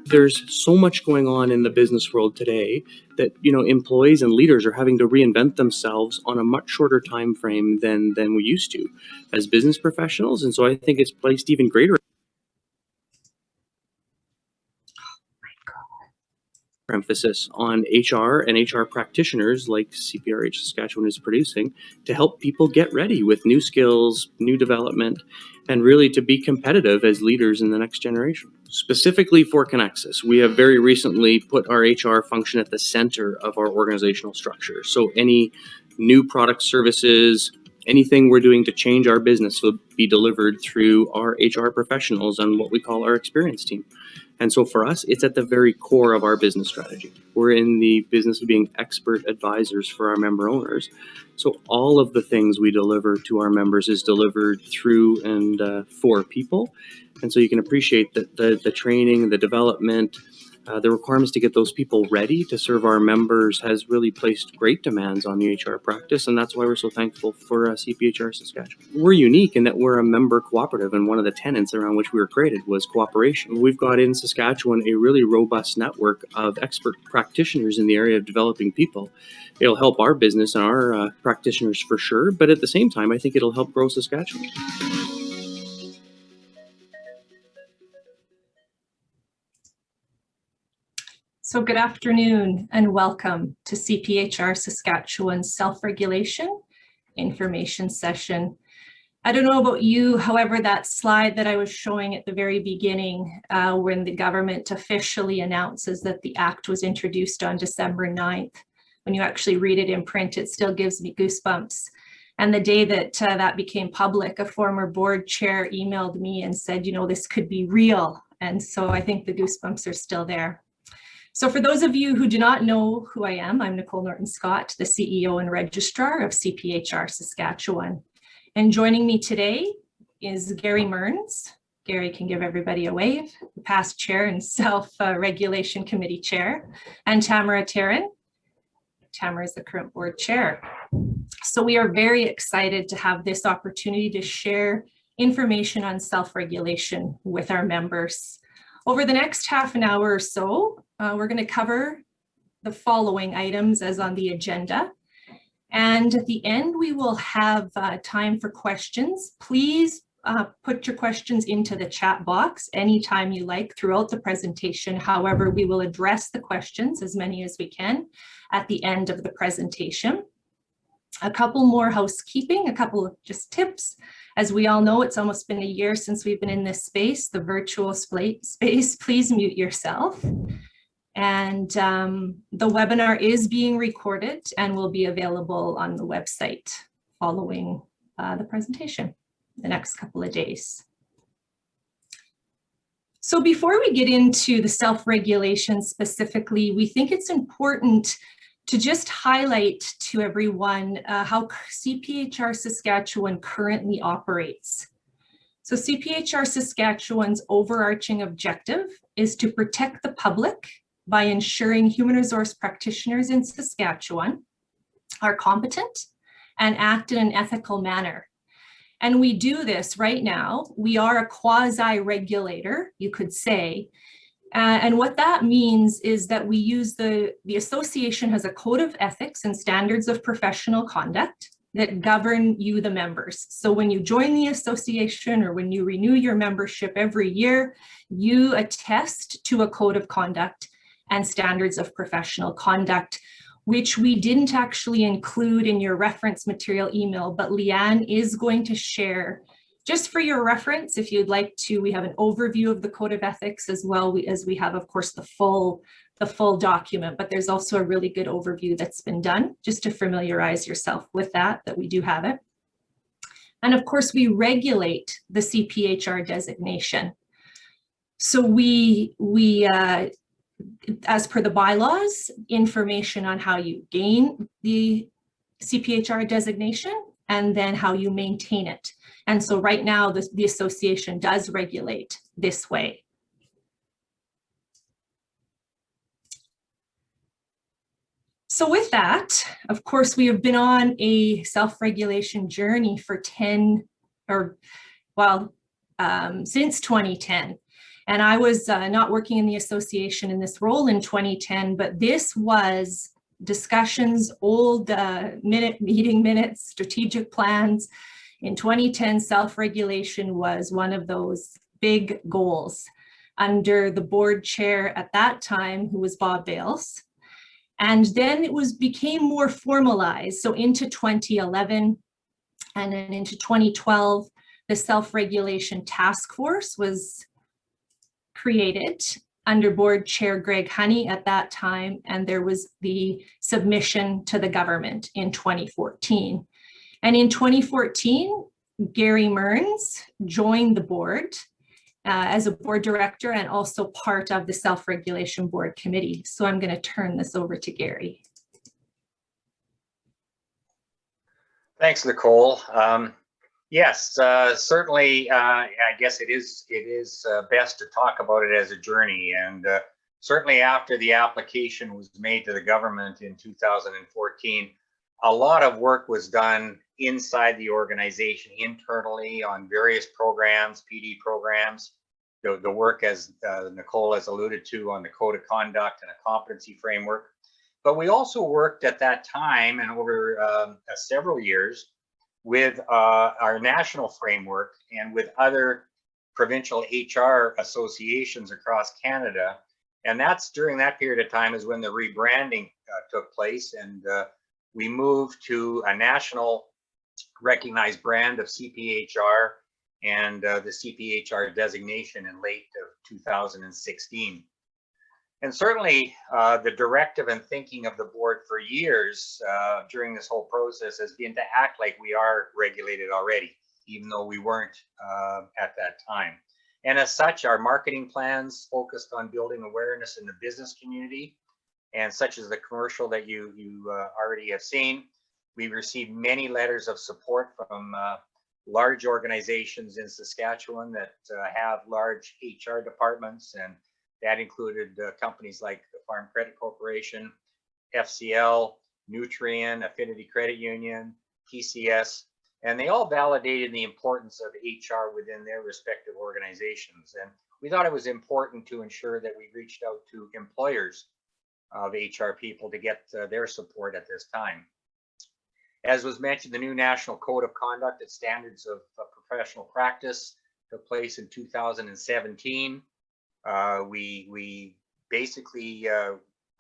There's so much going on in the business world today that, employees and leaders are having to reinvent themselves on a much shorter time frame than we used to as business professionals. And so I think it's placed even greater emphasis on HR and HR practitioners like CPRH Saskatchewan is producing to help people get ready with new skills, new development, and really to be competitive as leaders in the next generation. Specifically for Connexus, we have very recently put our HR function at the center of our organizational structure. So any new product services, anything we're doing to change our business will be delivered through our HR professionals and what we call our experience team. And so for us, it's at the very core of our business strategy. We're in the business of being expert advisors for our member owners. So all of the things we deliver to our members is delivered through and for people. And so you can appreciate that the training, the development, the requirements to get those people ready to serve our members has really placed great demands on the HR practice, and that's why we're so thankful for CPHR Saskatchewan. We're unique in that we're a member cooperative, and one of the tenets around which we were created was cooperation. We've got in Saskatchewan a really robust network of expert practitioners in the area of developing people. It'll help our business and our practitioners for sure, but at the same time, I think it'll help grow Saskatchewan. So good afternoon and welcome to CPHR Saskatchewan's Self-Regulation Information Session. I don't know about you, however, that slide that I was showing at the very beginning when the government officially announces that the Act was introduced on December 9th, when you actually read it in print, it still gives me goosebumps. And the day that that became public, a former board chair emailed me and said, this could be real. And so I think the goosebumps are still there. So for those of you who do not know who I am, I'm Nicole Norton-Scott, the CEO and Registrar of CPHR Saskatchewan. And joining me today is Gary Mearns. Gary can give everybody a wave, the past chair and Self-Regulation Committee chair, and Tamara Taryn. Tamara is the current board chair. So we are very excited to have this opportunity to share information on self-regulation with our members. Over the next half an hour or so, we're going to cover the following items as on the agenda. And at the end, we will have time for questions. Please put your questions into the chat box anytime you like throughout the presentation. However, we will address the questions, as many as we can, at the end of the presentation. A couple more housekeeping, a couple of just tips. As we all know, it's almost been a year since we've been in this space, the virtual space. Please mute yourself. And the webinar is being recorded and will be available on the website following the presentation the next couple of days. So before we get into the self-regulation specifically, we think it's important to just highlight to everyone how CPHR Saskatchewan currently operates. So CPHR Saskatchewan's overarching objective is to protect the public by ensuring human resource practitioners in Saskatchewan are competent and act in an ethical manner. And we do this right now. We are a quasi-regulator, you could say. And what that means is that we use the association has a code of ethics and standards of professional conduct that govern you, the members. So when you join the association or when you renew your membership every year, you attest to a code of conduct and standards of professional conduct, which we didn't actually include in your reference material email, but Leanne is going to share. Just for your reference, if you'd like to, we have an overview of the Code of Ethics as well as we have, of course, the full document, but there's also a really good overview that's been done just to familiarize yourself with that we do have it. And of course, we regulate the CPHR designation. So we as per the bylaws, information on how you gain the CPHR designation and then how you maintain it. And so right now, the association does regulate this way. So with that, of course, we have been on a self-regulation journey for since 2010. And I was not working in the association in this role in 2010, but this was discussions, old meeting minutes, strategic plans. In 2010, self-regulation was one of those big goals under the board chair at that time, who was Bob Bales. And then it became more formalized. So into 2011 and then into 2012, the self-regulation task force was created under board chair Greg Honey at that time, and there was the submission to the government in 2014. And in 2014, Gary Mearns joined the board as a board director and also part of the self-regulation board committee. So I'm going to turn this over to Gary. Thanks, Nicole. Yes, certainly. I guess it is best to talk about it as a journey, and certainly after the application was made to the government in 2014, a lot of work was done inside the organization internally on various programs, PD programs. The work, as Nicole has alluded to, on the code of conduct and a competency framework. But we also worked at that time and over several years with our national framework and with other provincial HR associations across Canada. And that's during that period of time is when the rebranding took place, and we moved to a national recognized brand of CPHR and the CPHR designation in late of 2016. And certainly the directive and thinking of the board for years during this whole process has been to act like we are regulated already, even though we weren't at that time. And as such, our marketing plans focused on building awareness in the business community, and such as the commercial that you already have seen. We've received many letters of support from large organizations in Saskatchewan that have large HR departments, and that included companies like the Farm Credit Corporation, FCL, Nutrien, Affinity Credit Union, PCS, and they all validated the importance of HR within their respective organizations. And we thought it was important to ensure that we reached out to employers of HR people to get their support at this time. As was mentioned, the new National Code of Conduct and Standards of Professional Practice took place in 2017. We basically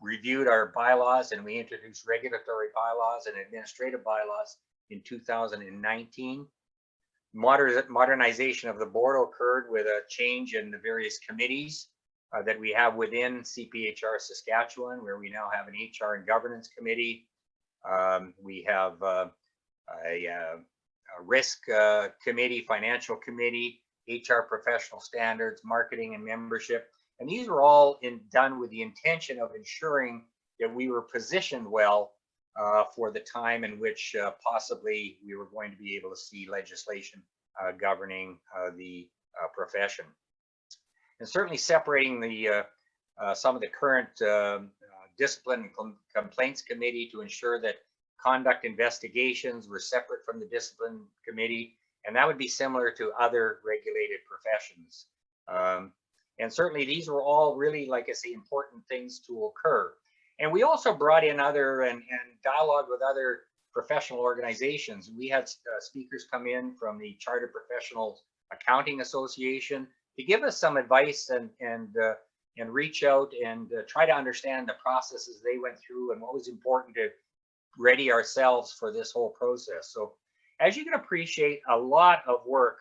reviewed our bylaws, and we introduced regulatory bylaws and administrative bylaws in 2019. Modernization of the board occurred with a change in the various committees that we have within CPHR Saskatchewan, where we now have an HR and governance committee. We have a risk committee, financial committee, HR professional standards, marketing and membership. And these were all done with the intention of ensuring that we were positioned well for the time in which possibly we were going to be able to see legislation governing the profession. And certainly separating the some of the current discipline and complaints committee to ensure that conduct investigations were separate from the discipline committee, and that would be similar to other regulated professions. And certainly these were all really, like I say, important things to occur. And we also brought in other and dialogue with other professional organizations. We had speakers come in from the Chartered Professional Accounting Association to give us some advice and reach out and try to understand the processes they went through and what was important to ready ourselves for this whole process. So as you can appreciate, a lot of work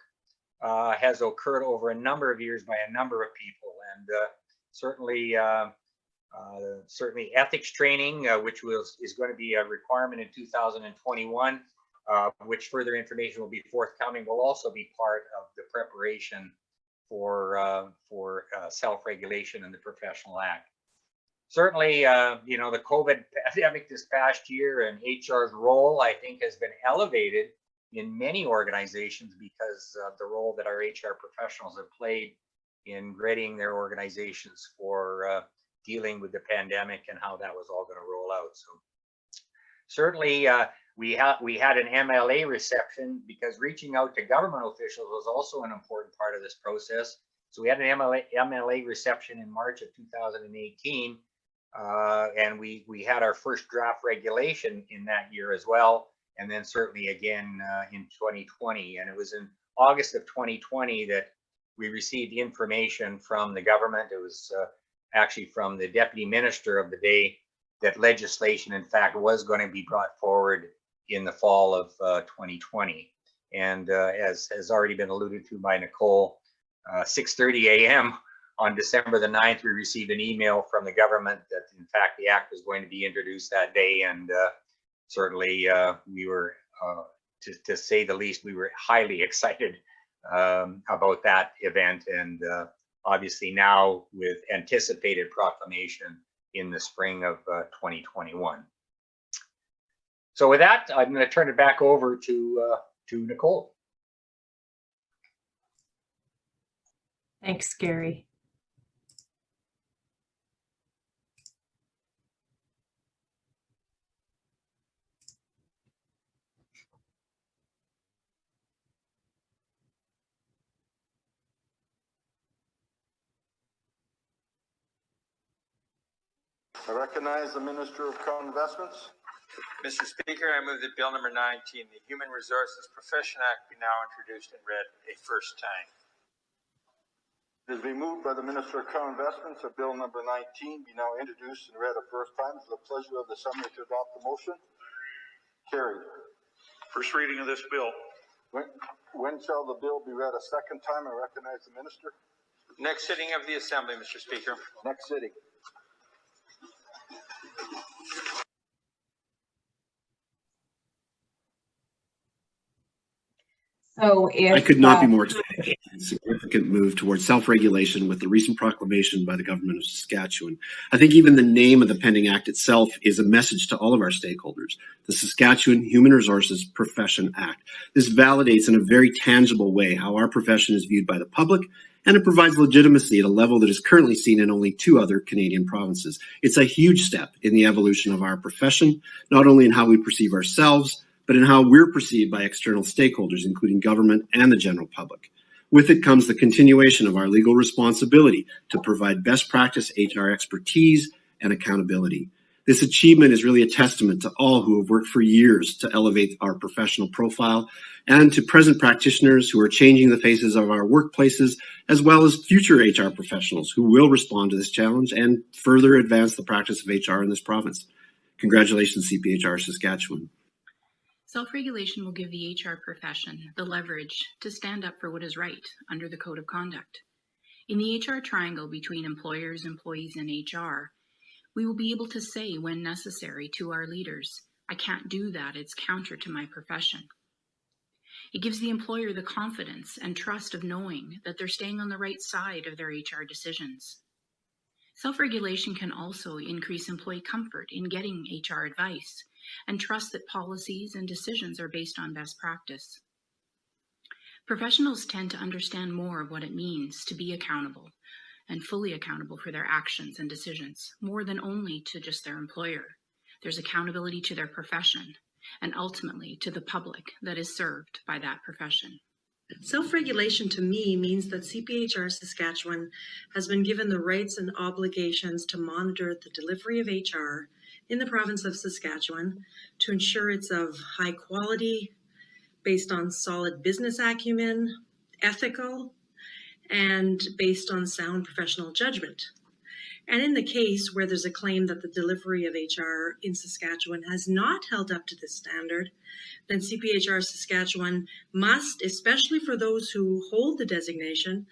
has occurred over a number of years by a number of people, and certainly ethics training, which is going to be a requirement in 2021, which further information will be forthcoming, will also be part of the preparation for self-regulation in the Professional Act. Certainly, you know, the COVID pandemic this past year and HR's role, I think, has been elevated in many organizations because of the role that our HR professionals have played in readying their organizations for dealing with the pandemic and how that was all going to roll out. So certainly we had an MLA reception because reaching out to government officials was also an important part of this process. So we had an MLA reception in March of 2018, and we had our first draft regulation in that year as well, and then certainly again in 2020. And it was in August of 2020 that we received information from the government. It was actually from the deputy minister of the day that legislation, in fact, was going to be brought forward in the fall of 2020. And as has already been alluded to by Nicole, 6:30 a.m. on December the 9th, we received an email from the government that, in fact, the act was going to be introduced that day. And certainly we were, to say the least, we were highly excited about that event. And obviously now with anticipated proclamation in the spring of 2021. So with that, I'm going to turn it back over to Nicole. Thanks, Gary. I recognize the Minister of Crown Investments. Mr. Speaker, I move that Bill number 19, the Human Resources Profession Act, be now introduced and read a first time. It has been moved by the Minister of Crown Investments that Bill number 19 be now introduced and read a first time. Is the pleasure of the Assembly to adopt the motion? Carried. First reading of this bill. When shall the bill be read a second time? I recognize the Minister. Next sitting of the Assembly, Mr. Speaker. Next sitting. So if I could not be more excited. A significant move towards self-regulation with the recent proclamation by the government of Saskatchewan. I think even the name of the pending act itself is a message to all of our stakeholders. The Saskatchewan Human Resources Profession Act. This validates in a very tangible way how our profession is viewed by the public, and it provides legitimacy at a level that is currently seen in only 2 other Canadian provinces. It's a huge step in the evolution of our profession, not only in how we perceive ourselves, but in how we're perceived by external stakeholders, including government and the general public. With it comes the continuation of our legal responsibility to provide best practice HR expertise and accountability. This achievement is really a testament to all who have worked for years to elevate our professional profile, and to present practitioners who are changing the faces of our workplaces, as well as future HR professionals who will respond to this challenge and further advance the practice of HR in this province. Congratulations, CPHR Saskatchewan. Self-regulation will give the HR profession the leverage to stand up for what is right under the Code of Conduct. In the HR triangle between employers, employees, and HR, we will be able to say when necessary to our leaders, I can't do that, it's counter to my profession. It gives the employer the confidence and trust of knowing that they're staying on the right side of their HR decisions. Self-regulation can also increase employee comfort in getting HR advice and trust that policies and decisions are based on best practice. Professionals tend to understand more of what it means to be accountable and fully accountable for their actions and decisions, more than only to just their employer. There's accountability to their profession and ultimately to the public that is served by that profession. Self-regulation to me means that CPHR Saskatchewan has been given the rights and obligations to monitor the delivery of HR in the province of Saskatchewan to ensure it's of high quality, based on solid business acumen, ethical, and based on sound professional judgment. And in the case where there's a claim that the delivery of HR in Saskatchewan has not held up to this standard, then CPHR Saskatchewan must, especially for those who hold the designation,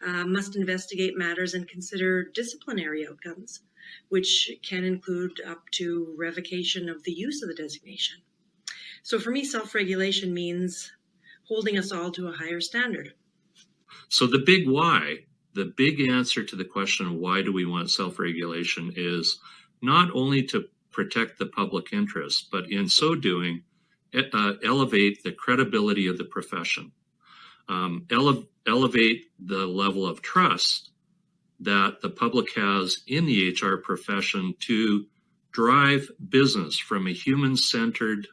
must investigate matters and consider disciplinary outcomes, which can include up to revocation of the use of the designation. So for me, self-regulation means holding us all to a higher standard. So the big why, the big answer to the question of why do we want self-regulation is not only to protect the public interest, but in so doing, elevate the credibility of the profession, elevate the level of trust that the public has in the HR profession to drive business from a human-centered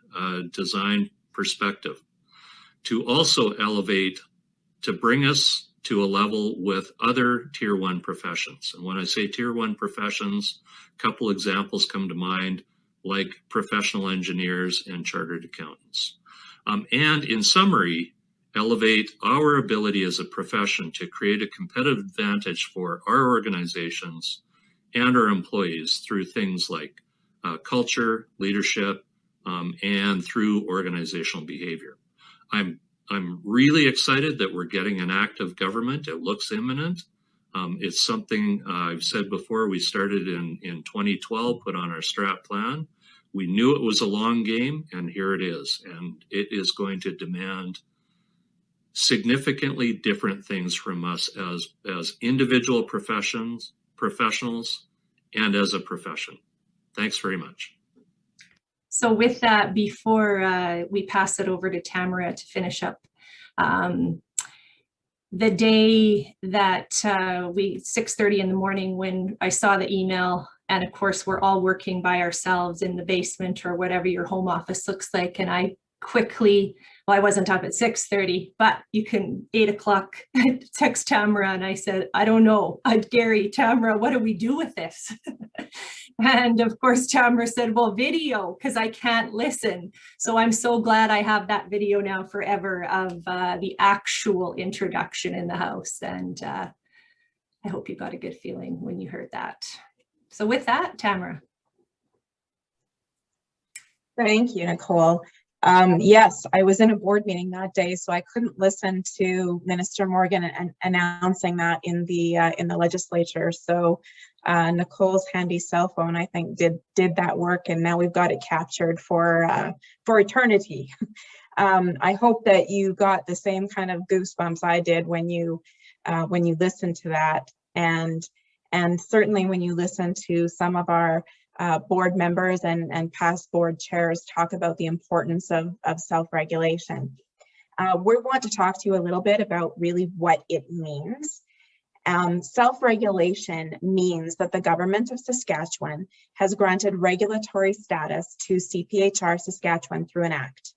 design perspective, to also elevate, to bring us to a level with other tier 1 professions. And when I say tier 1 professions, a couple examples come to mind, like professional engineers and chartered accountants. And in summary, elevate our ability as a profession to create a competitive advantage for our organizations and our employees through things like culture, leadership, and through organizational behavior. I'm really excited that we're getting an act of government. It looks imminent. It's something I've said before, we started in 2012, put on our strat plan. We knew it was a long game, and here it is. And it is going to demand significantly different things from us as individual professionals and as a profession. Thanks very much. So with that, before we pass it over to Tamara to finish up, the day that 6:30 in the morning when I saw the email, and of course we're all working by ourselves in the basement or whatever your home office looks like, and I quickly, well, I wasn't up at 6:30, but you can 8 o'clock text Tamara, and I said, I don't know, Gary, Tamara, what do we do with this? And of course, Tamara said, well, video, because I can't listen. So I'm so glad I have that video now forever of the actual introduction in the house. And I hope you got a good feeling when you heard that. So with that, Tamara. Thank you, Nicole. Yes, I was in a board meeting that day, so I couldn't listen to Minister Morgan announcing that in the legislature. So Nicole's handy cell phone, I think, did that work, and now we've got it captured for eternity. I hope that you got the same kind of goosebumps I did when you listened to that, and certainly when you listen to some of our board members and past board chairs talk about the importance of self-regulation. We want to talk to you a little bit about really what it means. Self-regulation means that the government of Saskatchewan has granted regulatory status to CPHR Saskatchewan through an act.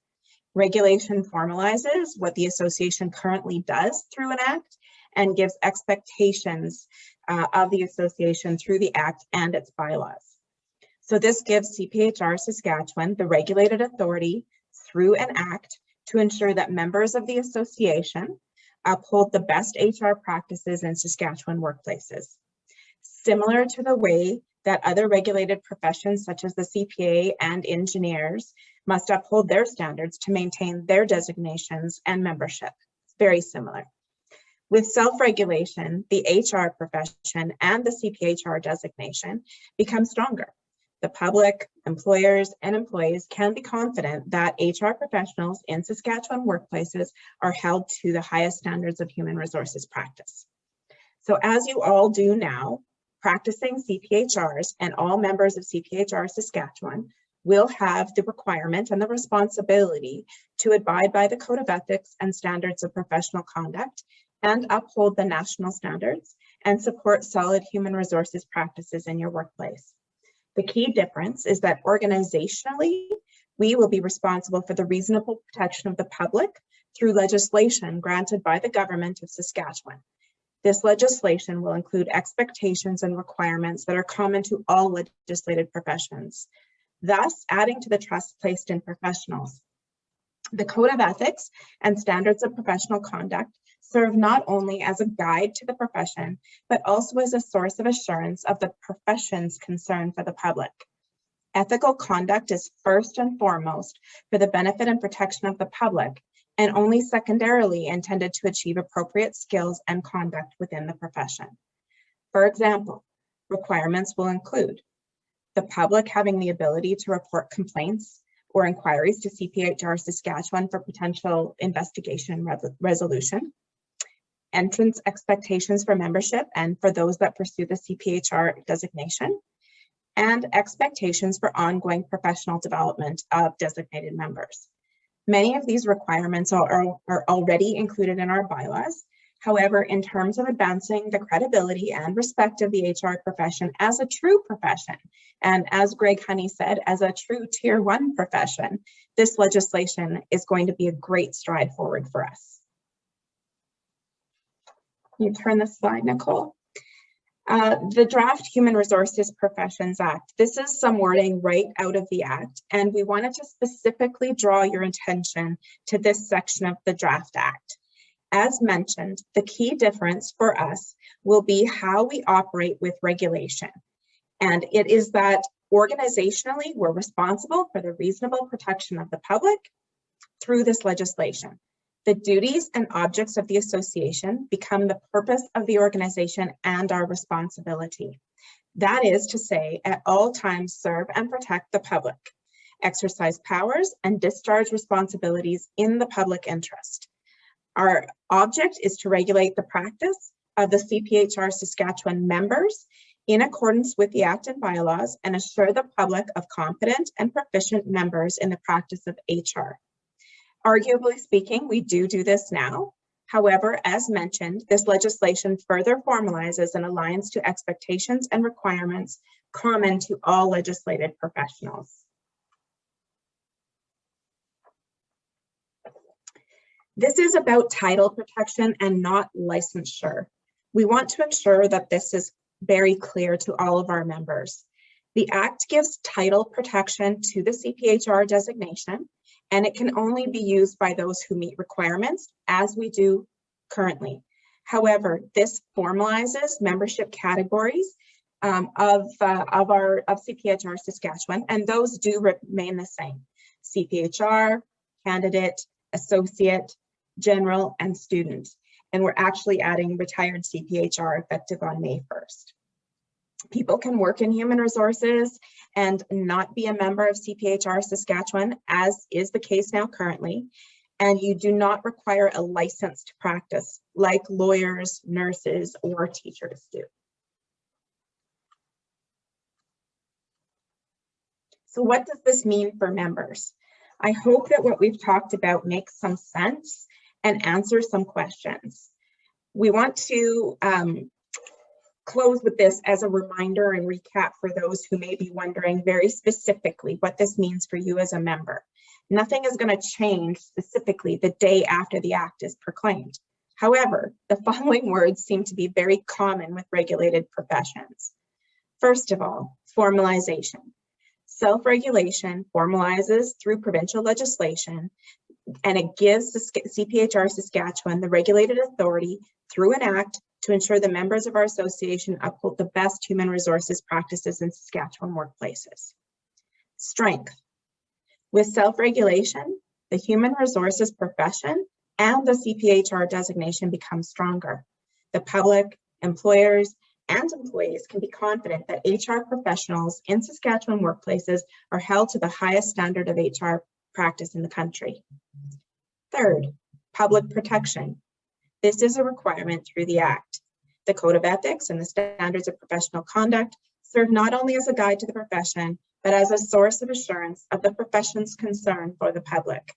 Regulation formalizes what the association currently does through an act and gives expectations of the association through the act and its bylaws. So this gives CPHR Saskatchewan the regulated authority through an act to ensure that members of the association uphold the best HR practices in Saskatchewan workplaces. Similar to the way that other regulated professions such as the CPA and engineers must uphold their standards to maintain their designations and membership. It's very similar. With self-regulation, the HR profession and the CPHR designation become stronger. The public, employers, and employees can be confident that HR professionals in Saskatchewan workplaces are held to the highest standards of human resources practice. So as you all do now, practicing CPHRs and all members of CPHR Saskatchewan will have the requirement and the responsibility to abide by the Code of Ethics and Standards of Professional Conduct and uphold the national standards and support solid human resources practices in your workplace. The key difference is that organizationally, we will be responsible for the reasonable protection of the public through legislation granted by the government of Saskatchewan. This legislation will include expectations and requirements that are common to all legislated professions, thus adding to the trust placed in professionals. The Code of Ethics and Standards of Professional Conduct serve not only as a guide to the profession, but also as a source of assurance of the profession's concern for the public. Ethical conduct is first and foremost for the benefit and protection of the public, and only secondarily intended to achieve appropriate skills and conduct within the profession. For example, requirements will include the public having the ability to report complaints or inquiries to CPHR Saskatchewan for potential investigation and resolution, entrance expectations for membership and for those that pursue the CPHR designation, and expectations for ongoing professional development of designated members. Many of these requirements are already included in our bylaws. However, in terms of advancing the credibility and respect of the HR profession as a true profession, and as Greg Honey said, as a true Tier 1 profession, this legislation is going to be a great stride forward for us. You turn the slide, Nicole. The draft Human Resources Professions Act. This is some wording right out of the Act, and we wanted to specifically draw your attention to this section of the draft Act. As mentioned, the key difference for us will be how we operate with regulation. And it is that organizationally, we're responsible for the reasonable protection of the public through this legislation. The duties and objects of the association become the purpose of the organization and our responsibility. That is to say, at all times serve and protect the public, exercise powers and discharge responsibilities in the public interest. Our object is to regulate the practice of the CPHR Saskatchewan members in accordance with the Act and bylaws and assure the public of competent and proficient members in the practice of HR. Arguably speaking, we do this now. However, as mentioned, this legislation further formalizes and aligns to expectations and requirements common to all legislated professionals. This is about title protection and not licensure. We want to ensure that this is very clear to all of our members. The Act gives title protection to the CPHR designation, and it can only be used by those who meet requirements, as we do currently. However, this formalizes membership categories of CPHR Saskatchewan, and those do remain the same: CPHR, candidate, associate, general, and student. And we're actually adding retired CPHR effective on May 1st. People can work in human resources and not be a member of CPHR Saskatchewan, as is the case now currently, and you do not require a license to practice like lawyers, nurses, or teachers do. So what does this mean for members? I hope that what we've talked about makes some sense and answers some questions. We want to close with this as a reminder and recap for those who may be wondering very specifically what this means for you as a member. Nothing is going to change specifically the day after the Act is proclaimed. However, the following words seem to be very common with regulated professions. First of all, formalization. Self-regulation formalizes through provincial legislation, and it gives the CPHR Saskatchewan the regulated authority through an act to ensure the members of our association uphold the best human resources practices in Saskatchewan workplaces. Strength. With self-regulation, the human resources profession and the CPHR designation become stronger. The public, employers, and employees can be confident that HR professionals in Saskatchewan workplaces are held to the highest standard of HR practice in the country. Third, public protection. This is a requirement through the Act. The Code of Ethics and the Standards of Professional Conduct serve not only as a guide to the profession, but as a source of assurance of the profession's concern for the public.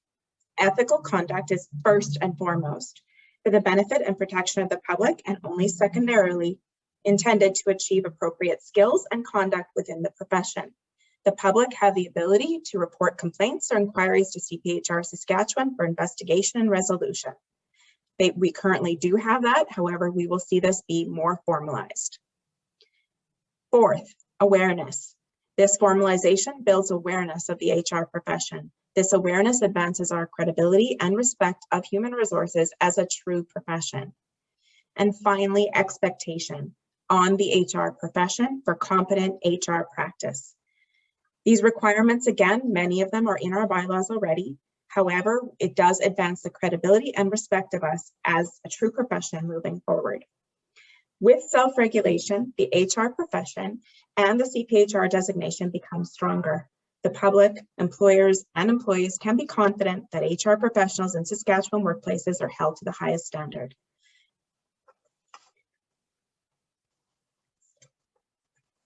Ethical conduct is first and foremost for the benefit and protection of the public, and only secondarily intended to achieve appropriate skills and conduct within the profession. The public have the ability to report complaints or inquiries to CPHR Saskatchewan for investigation and resolution. We currently do have that. However, we will see this be more formalized. Fourth, awareness. This formalization builds awareness of the HR profession. This awareness advances our credibility and respect of human resources as a true profession. And finally, expectation on the HR profession for competent HR practice. These requirements, again, many of them are in our bylaws already. However, it does advance the credibility and respect of us as a true profession moving forward. With self-regulation, the HR profession and the CPHR designation become stronger. The public, employers, and employees can be confident that HR professionals in Saskatchewan workplaces are held to the highest standard.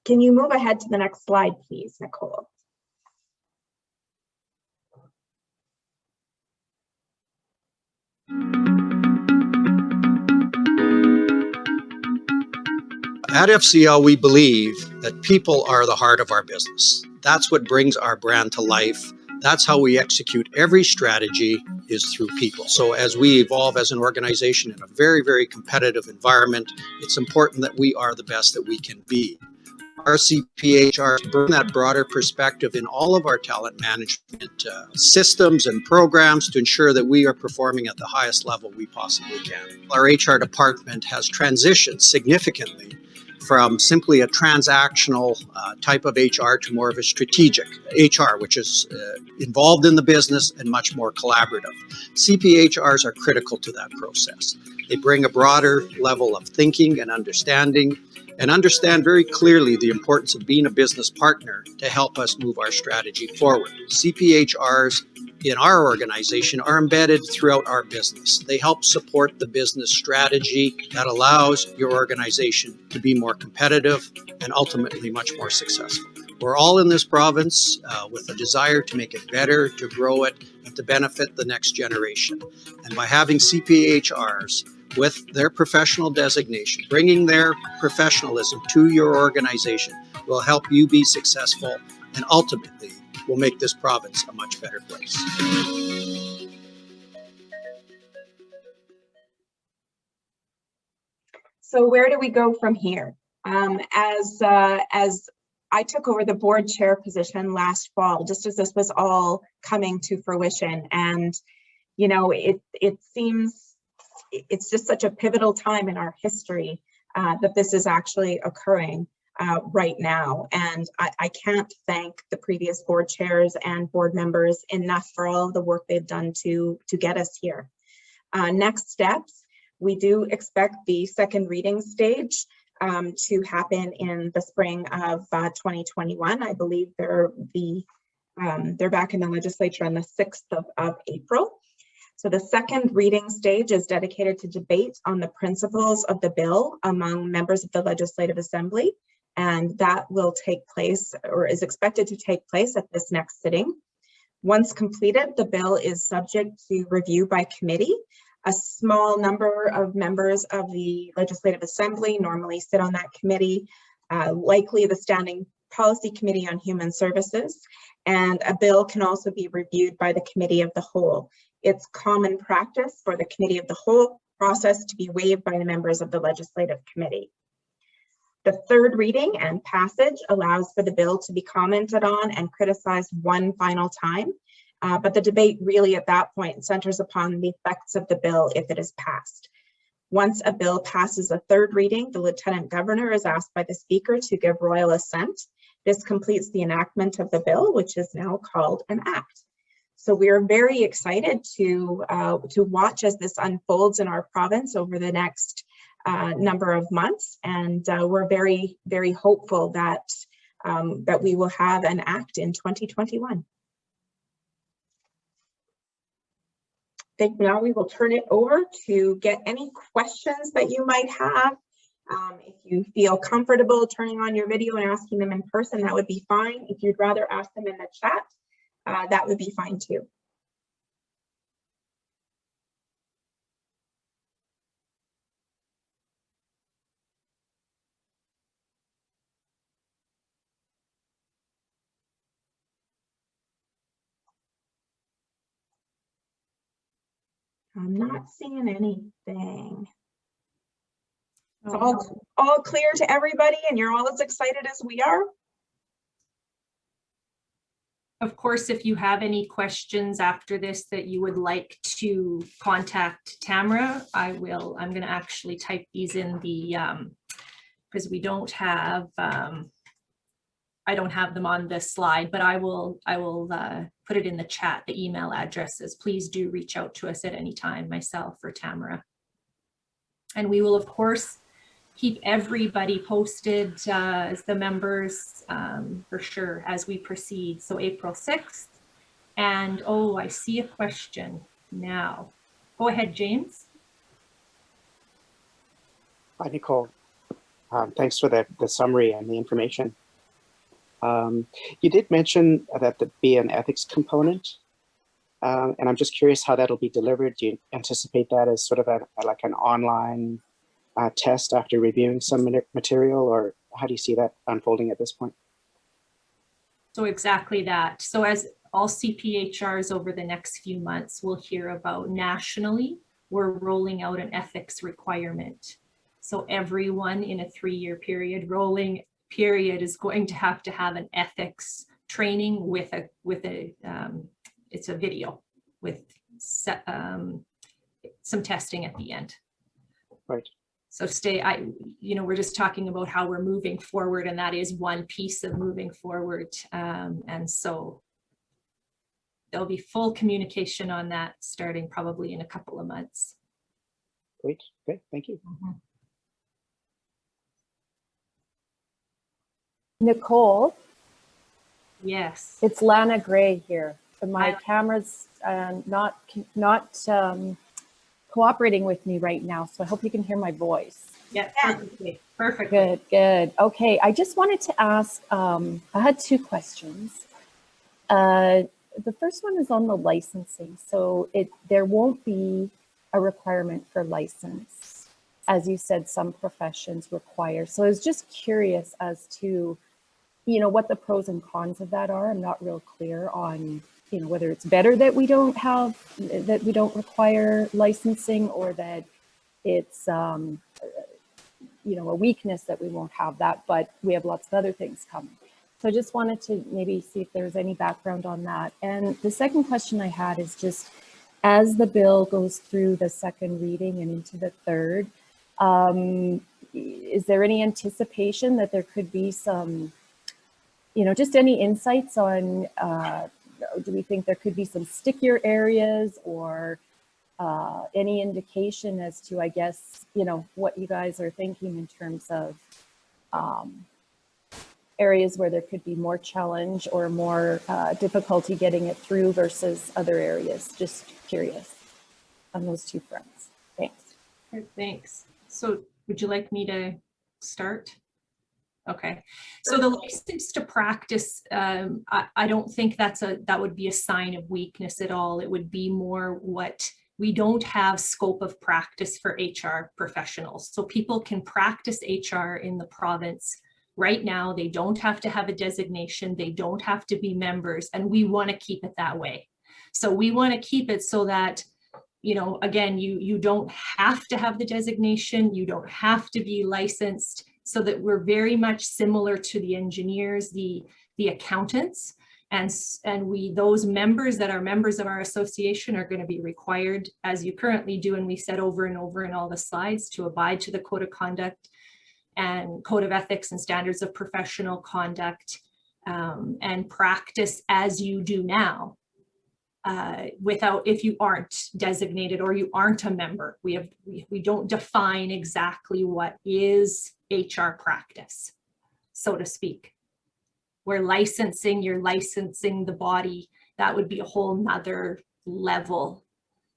Can you move ahead to the next slide, please, Nicole? At FCL, we believe that people are the heart of our business. That's what brings our brand to life. That's how we execute every strategy, is through people. So as we evolve as an organization in a very, very competitive environment, it's important that we are the best that we can be. Our CPHR bring that broader perspective in all of our talent management systems and programs to ensure that we are performing at the highest level we possibly can. Our HR department has transitioned significantly from simply a transactional type of HR to more of a strategic HR, which is involved in the business and much more collaborative. CPHRs are critical to that process. They bring a broader level of thinking and understanding, and understand very clearly the importance of being a business partner to help us move our strategy forward. CPHRs in our organization are embedded throughout our business. They help support the business strategy that allows your organization to be more competitive and ultimately much more successful. We're all in this province with a desire to make it better, to grow it, and to benefit the next generation. And by having CPHRs with their professional designation, bringing their professionalism to your organization will help you be successful and ultimately will make this province a much better place. So where do we go from here? As I took over the board chair position last fall, just as this was all coming to fruition, and you know, it seems it's just such a pivotal time in our history that this is actually occurring right now. And I can't thank the previous board chairs and board members enough for all of the work they've done to get us here. Next steps, we do expect the second reading stage to happen in the spring of 2021. I believe they're back in the legislature on the 6th of April. So the second reading stage is dedicated to debate on the principles of the bill among members of the Legislative Assembly, and that will take place, or is expected to take place, at this next sitting. Once completed, the bill is subject to review by committee. A small number of members of the Legislative Assembly normally sit on that committee, likely the Standing Policy Committee on Human Services, and a bill can also be reviewed by the Committee of the Whole. It's common practice for the Committee of the Whole process to be waived by the members of the Legislative Committee. The third reading and passage allows for the bill to be commented on and criticized one final time, but the debate really at that point centers upon the effects of the bill if it is passed. Once a bill passes a third reading, the Lieutenant Governor is asked by the Speaker to give royal assent. This completes the enactment of the bill, which is now called an act. So we are very excited to watch as this unfolds in our province over the next number of months, and we're very, very hopeful that that we will have an act in 2021. I think now we will turn it over to get any questions that you might have. If you feel comfortable turning on your video and asking them in person, that would be fine. If you'd rather ask them in the chat, that would be fine too. I'm not seeing anything. It's all clear to everybody, and you're all as excited as we are. Of course, if you have any questions after this that you would like to contact Tamara, I'm going to actually type these in the, because we don't have, I don't have them on this slide, but I will put it in the chat, the email addresses. Please do reach out to us at any time, myself or Tamara. And we will, of course, keep everybody posted as the members for sure as we proceed. So April 6th. And oh, I see a question now. Go ahead, James. Hi, Nicole. Thanks for the summary and the information. You did mention that there'd be an ethics component, and I'm just curious how that'll be delivered. Do you anticipate that as sort of like an online test after reviewing some material, or how do you see that unfolding at this point? So exactly that. So as all CPHRs over the next few months will hear about nationally, we're rolling out an ethics requirement. So everyone in a 3-year period, rolling period, is going to have an ethics training with a it's a video with some testing at the end. Right. So we're just talking about how we're moving forward, and that is one piece of moving forward. And so there'll be full communication on that starting probably in a couple of months. Great. Okay. Thank you. Nicole. Yes. It's Lana Gray here. My camera's not cooperating with me right now, so I hope you can hear my voice. Yeah, perfectly. Perfectly. Good, good. Okay, I just wanted to ask, I had 2 questions. The first one is on the licensing. So there won't be a requirement for license. As you said, some professions require. So I was just curious as to, what the pros and cons of that are. I'm not real clear on, whether it's better that we don't require licensing, or that it's, a weakness that we won't have that, but we have lots of other things coming. So I just wanted to maybe see if there's any background on that. And the second question I had is just, as the bill goes through the second reading and into the third, is there any anticipation that there could be some, just any insights on, do we think there could be some stickier areas, or any indication as to, I guess, what you guys are thinking in terms of areas where there could be more challenge or more difficulty getting it through versus other areas? Just curious on those 2 fronts. Thanks. Thanks. So would you like me to start? Okay, so the license to practice, I don't think that would be a sign of weakness at all. It would be more we don't have scope of practice for HR professionals. So people can practice HR in the province right now. They don't have to have a designation. They don't have to be members, and we want to keep it that way. So we want to keep it so that, again, you don't have to have the designation. You don't have to be licensed, so that we're very much similar to the engineers, the accountants, and those members that are members of our association are going to be required, as you currently do, and we said over and over in all the slides, to abide to the code of conduct and code of ethics and standards of professional conduct, and practice as you do now. If you aren't designated or you aren't a member, we don't define exactly what is HR practice, so to speak. You're licensing the body. That would be a whole nother level,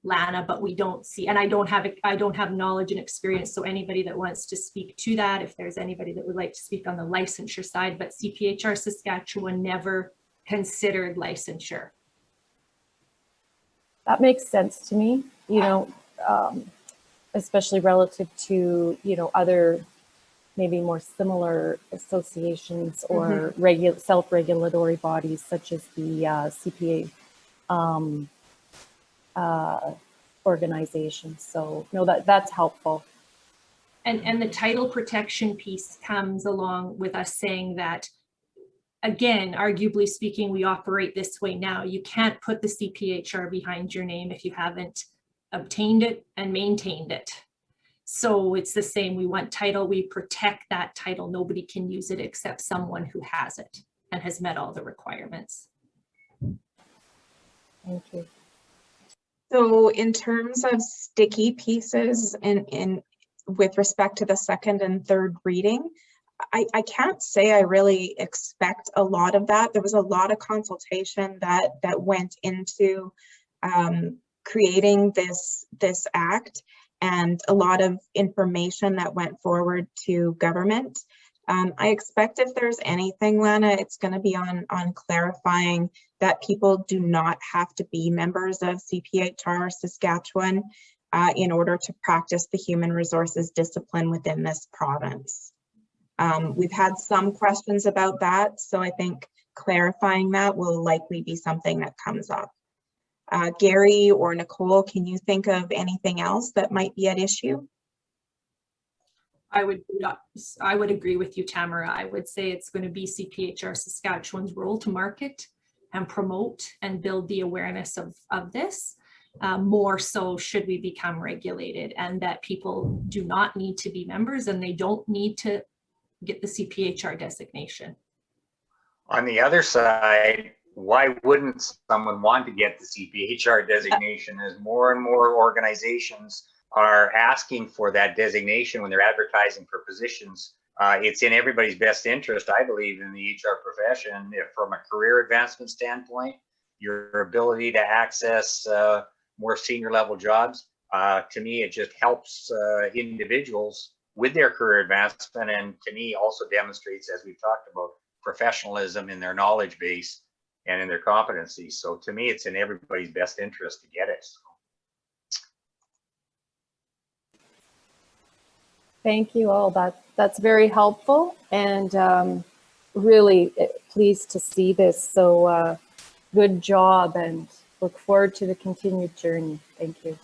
Lana, but we don't see, and I don't have knowledge and experience. So anybody that wants to speak to that, if there's anybody that would like to speak on the licensure side, but CPHR Saskatchewan never considered licensure. That makes sense to me, especially relative to, other maybe more similar associations or self-regulatory bodies, such as the CPA organization. So no, that's helpful. And the title protection piece comes along with us saying that, again, arguably speaking, we operate this way now. You can't put the CPHR behind your name if you haven't obtained it and maintained it. So it's the same. We want title, we protect that title. Nobody can use it except someone who has it and has met all the requirements. Thank you. So in terms of sticky pieces with respect to the second and third reading, I can't say I really expect a lot of that. There was a lot of consultation that went into creating this act, and a lot of information that went forward to government. I expect if there's anything, Lana, it's going to be on clarifying that people do not have to be members of CPHR Saskatchewan in order to practice the human resources discipline within this province. We've had some questions about that, so I think clarifying that will likely be something that comes up. Gary or Nicole, can you think of anything else that might be at issue? I would agree with you, Tamara. I would say it's going to be CPHR Saskatchewan's role to market and promote and build the awareness of this. More so should we become regulated, and that people do not need to be members and they don't need to get the CPHR designation. On the other side, why wouldn't someone want to get the CPHR designation as more and more organizations are asking for that designation when they're advertising for positions? It's in everybody's best interest, I believe, in the HR profession, if from a career advancement standpoint, your ability to access more senior level jobs. To me, it just helps individuals with their career advancement, and to me also demonstrates, as we've talked about, professionalism in their knowledge base and in their competencies. So to me, it's in everybody's best interest to get it. So. Thank you all. That's very helpful, and really pleased to see this. So good job, and look forward to the continued journey. Thank you.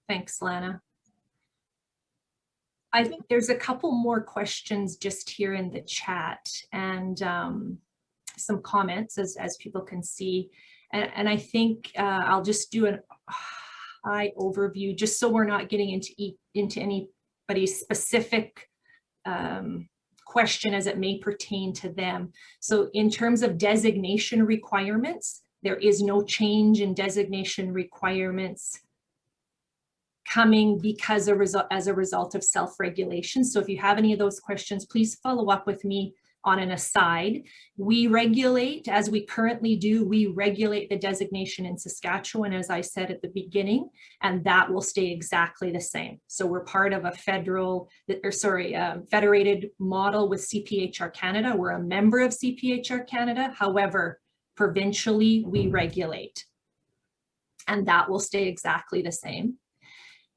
Thanks, Lana. I think there's a couple more questions just here in the chat, and some comments as people can see. And I think I'll just do an high overview just so we're not getting into anybody's specific question as it may pertain to them. So in terms of designation requirements, there is no change in designation requirements coming because as a result of self-regulation. So if you have any of those questions, please follow up with me on an aside. We regulate, as we currently do, we regulate the designation in Saskatchewan, as I said at the beginning, and that will stay exactly the same. So we're part of a federated model with CPHR Canada. We're a member of CPHR Canada. However, provincially, we regulate, and that will stay exactly the same.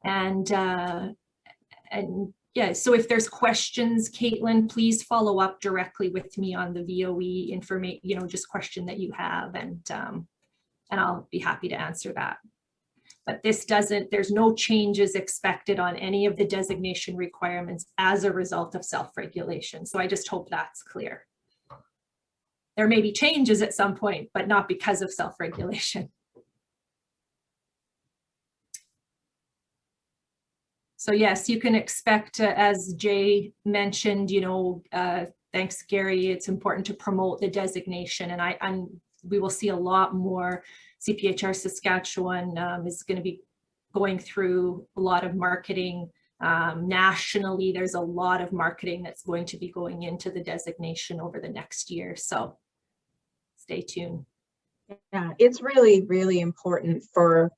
And yeah, so if there's questions, Caitlin, please follow up directly with me on the VOE information, just question that you have, and I'll be happy to answer that. But there's no changes expected on any of the designation requirements as a result of self-regulation. So I just hope that's clear. There may be changes at some point, but not because of self-regulation. So yes, you can expect, as Jay mentioned, thanks Gary, it's important to promote the designation, and we will see a lot more. CPHR Saskatchewan is going to be going through a lot of marketing. Nationally, there's a lot of marketing that's going to be going into the designation over the next year, so stay tuned. Yeah, it's really, really important for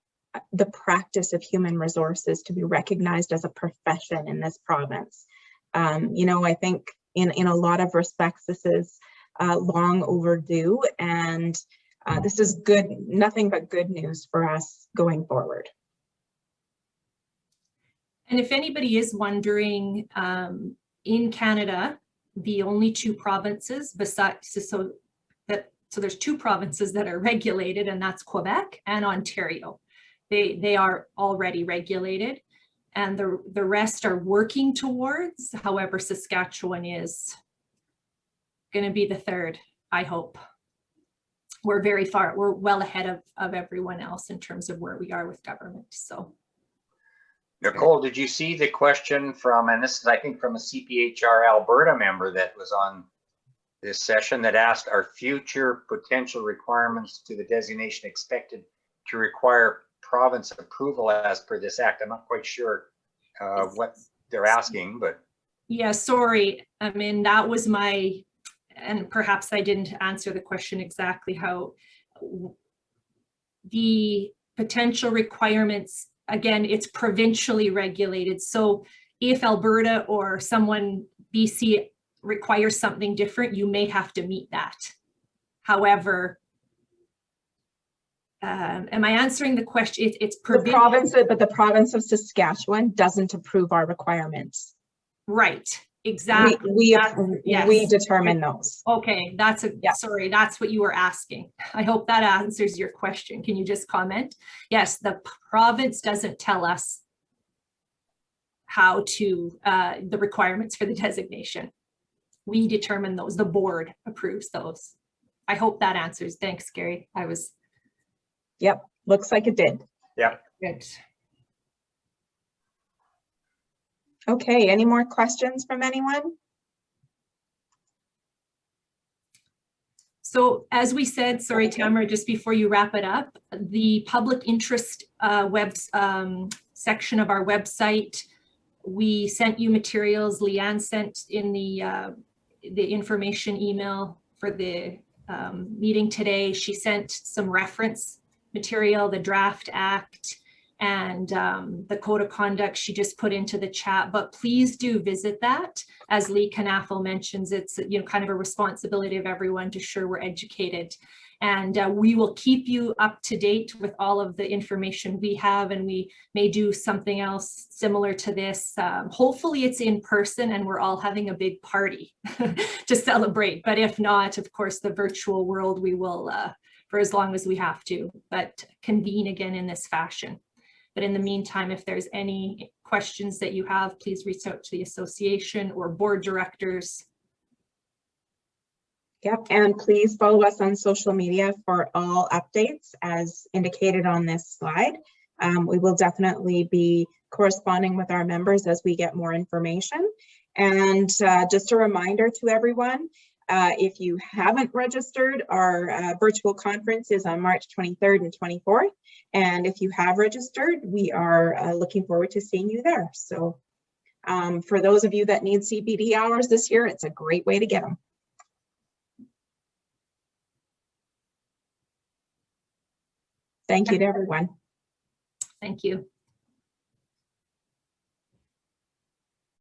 the practice of human resources to be recognized as a profession in this province. I think in a lot of respects, this is long overdue, and this is good, nothing but good news for us going forward. And if anybody is wondering, in Canada, the only two provinces so there's two provinces that are regulated, and that's Quebec and Ontario. They are already regulated, and the rest are working towards. However, Saskatchewan is going to be the third, I hope. We're well ahead of everyone else in terms of where we are with government. So, Nicole, did you see the question from, and this is, I think, from a CPHR Alberta member that was on this session, that asked, are future potential requirements to the designation expected to require province approval as per this act? I'm not quite sure what they're asking, but. Yeah, sorry. I mean, that was and perhaps I didn't answer the question exactly. How the potential requirements, again, it's provincially regulated. So if Alberta or someone BC requires something different, you may have to meet that. However, am I answering the question? It's province, but the province of Saskatchewan doesn't approve our requirements. Right. Exactly. Yes. We determine those. Okay, that's sorry, that's what you were asking. I hope that answers your question. Can you just comment? Yes, the province doesn't tell us how to, the requirements for the designation. We determine those, the board approves those. I hope that answers. Thanks, Gary. Yep, looks like it did. Yeah. Good. Okay, any more questions from anyone? So as we said, sorry, Tamara, just before you wrap it up, the public interest section of our website, we sent you materials. Leanne sent in the information email for the meeting today. She sent some reference material, the draft act, and the code of conduct she just put into the chat, but please do visit that. As Lee Knaffel mentions, it's kind of a responsibility of everyone to ensure we're educated. And we will keep you up to date with all of the information we have, and we may do something else similar to this. Hopefully it's in person and we're all having a big party to celebrate. But if not, of course, the virtual world, we will, for as long as we have to, but convene again in this fashion. But in the meantime, if there's any questions that you have, please reach out to the association or board directors. Yep, and please follow us on social media for all updates as indicated on this slide. We will definitely be corresponding with our members as we get more information. And just a reminder to everyone, if you haven't registered, our virtual conference is on March 23rd and 24th. And if you have registered, we are looking forward to seeing you there. So for those of you that need CPD hours this year, it's a great way to get them. Thank you to everyone. Thank you.